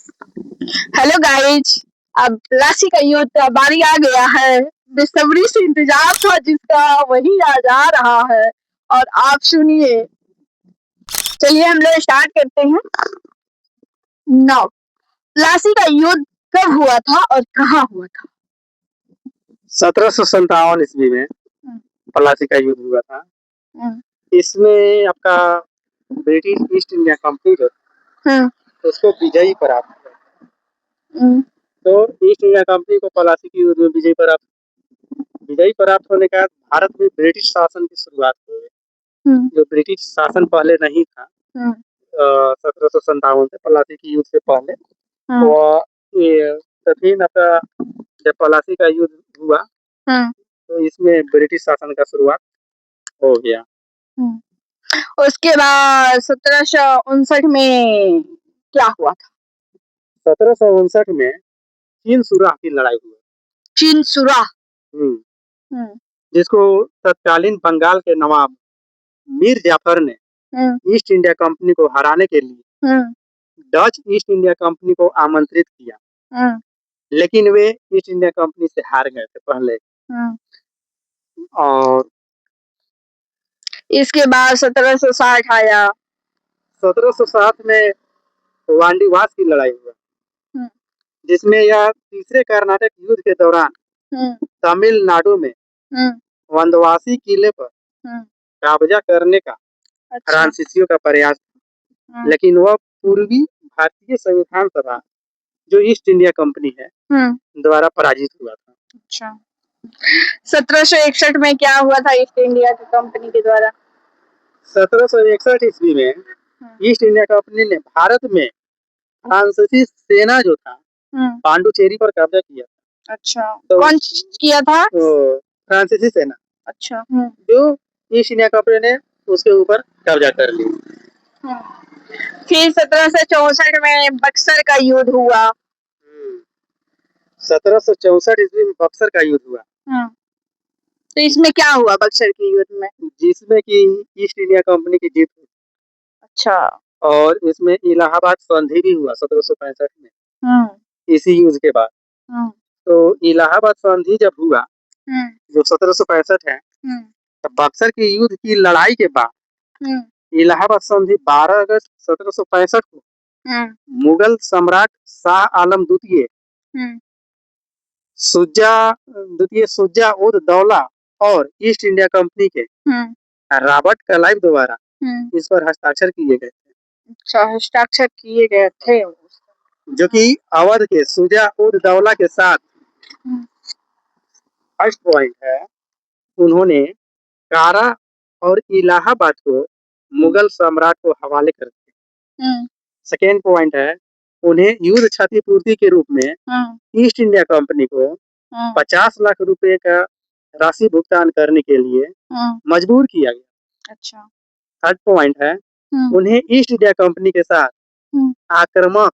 Hello guys, अब राशि का युद्ध का बारी आ गया है। बेसब्री से इंतजार था जिसका, वही आज आ रहा है और आप सुनिए। चलिए हम लोग स्टार्ट करते हैं। नौ, प्लासी का युद्ध कब हुआ था और कहाँ हुआ था? 1757 ईस्वी में प्लासी का युद्ध हुआ था। इसमें आपका ब्रिटिश ईस्ट इंडिया कंपनी जो उसको विजयी प्राप्त हुआ। तो ईस्ट इंडिया कंपनी को प्लासी के युद्ध में विजयी प्राप्त होने के बाद भारत में ब्रिटिश शासन की शुरुआत हुई। जो ब्रिटिश शासन पहले नहीं था 1757 से प्लासी के युद्ध से पहले, तो ये तभी आपका जब प्लासी का युद्ध हुआ तो इसमें ब्रिटिश शासन का शुरुआत हो गया। उसके बाद 1759 में क्या हुआ था? 1759 में चीन सुराह की लड़ाई हुई। चीन सुराह, जिसको तत्कालीन बंगाल के नवाब मीर जाफर ने ईस्ट इंडिया कंपनी को हराने के लिए डच ईस्ट इंडिया कंपनी को आमंत्रित किया, लेकिन वे ईस्ट इंडिया कंपनी से हार गए थे पहले। और इसके बाद 1760 आया। 1760 में वांडीवास की लड़ाई हुआ, जिसमें यह तीसरे कर्नाटक युद्ध के दौरान तमिलनाडु में वंदवासी किले पर कब्जा करने का फ्रांसीसियों का प्रयास था, लेकिन वह पूर्वी भारतीय संविधान सभा जो ईस्ट इंडिया कंपनी है द्वारा पराजित हुआ था। अच्छा, 1761 में क्या हुआ था ईस्ट इंडिया की कंपनी के द्वारा? 1761 ईस्वी में ईस्ट इंडिया कंपनी ने भारत में फ्रांसीसी सेना जो था पांडुचेरी पर कब्जा किया। अच्छा, तो कौन किया था? तो फ्रांसीसी सेना। अच्छा, जो ईस्ट इंडिया कंपनी ने उसके ऊपर कब्जा कर लिया। फिर 1764 में बक्सर का युद्ध हुआ। 1764 ईस्वी में बक्सर का युद्ध हुआ। तो इसमें क्या हुआ बक्सर के युद्ध में? जिसमें कि ईस्ट इंडिया कंपनी की जीत हुई। अच्छा, और इसमें इलाहाबाद संधि भी हुआ 1765 में। इसी युद्ध के बाद तो इलाहाबाद संधि जब हुआ जो 1765 है, तो बक्सर के युद्ध की लड़ाई के बाद इलाहाबाद संधि 12 अगस्त 1765 को मुगल सम्राट शाह आलम द्वितीय शुजा उद दौला और ईस्ट इंडिया कंपनी के रॉबर्ट क्लाइव द्वारा इस पर हस्ताक्षर किए गए थे। अच्छा, हस्ताक्षर किए गए थे, जो कि अवध के शुजा उद दौला के साथ फर्स्ट पॉइंट है, उन्होंने कारा और इलाहाबाद को मुगल सम्राट को हवाले कर दिया। सेकेंड पॉइंट है, उन्हें युद्ध क्षतिपूर्ति के रूप में ईस्ट इंडिया कंपनी को 50 लाख रुपए का राशि भुगतान करने के लिए मजबूर किया गया। अच्छा, थर्ड पॉइंट है, उन्हें ईस्ट इंडिया कंपनी के साथ आक्रामक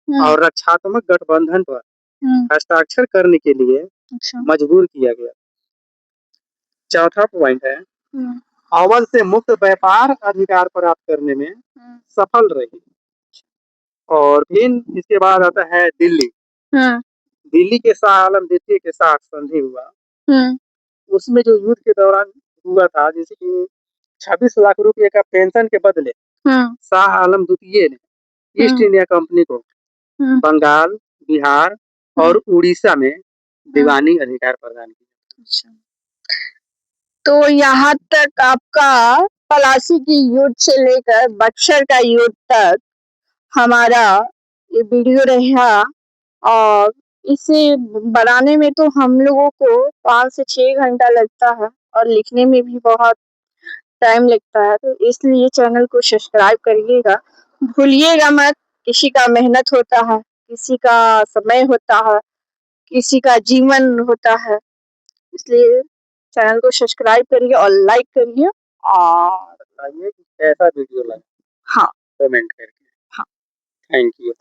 और रक्षात्मक गठबंधन पर हस्ताक्षर करने के लिए मजबूर किया गया। चौथा पॉइंट है, अवध से मुक्त व्यापार अधिकार प्राप्त करने में सफल रही। और फिर इसके बाद आता है दिल्ली। दिल्ली के शाह आलम द्वितीय के साथ संधि हुआ। उसमें जो युद्ध के दौरान हुआ था, जैसे कि 26 लाख रुपए का पेंशन के बदले शाह आलम द्वितीय ने ईस्ट इंडिया कंपनी को बंगाल, बिहार और उड़ीसा में दीवानी अधिकार प्रदान किया। तो यहाँ तक आपका प्लासी की युद्ध से लेकर बक्सर का युद्ध तक हमारा ये वीडियो रहा, और इसे बनाने में तो हम लोगों को 5 से 6 घंटा लगता है और लिखने में भी बहुत टाइम लगता है। तो इसलिए चैनल को सब्सक्राइब करिएगा, भूलिएगा मत। किसी का मेहनत होता है, किसी का समय होता है, किसी का जीवन होता है, इसलिए चैनल को सब्सक्राइब करिए और लाइक करिए और बताइए कि कैसा वीडियो लगा। हाँ, कमेंट करके। हाँ, थैंक यू।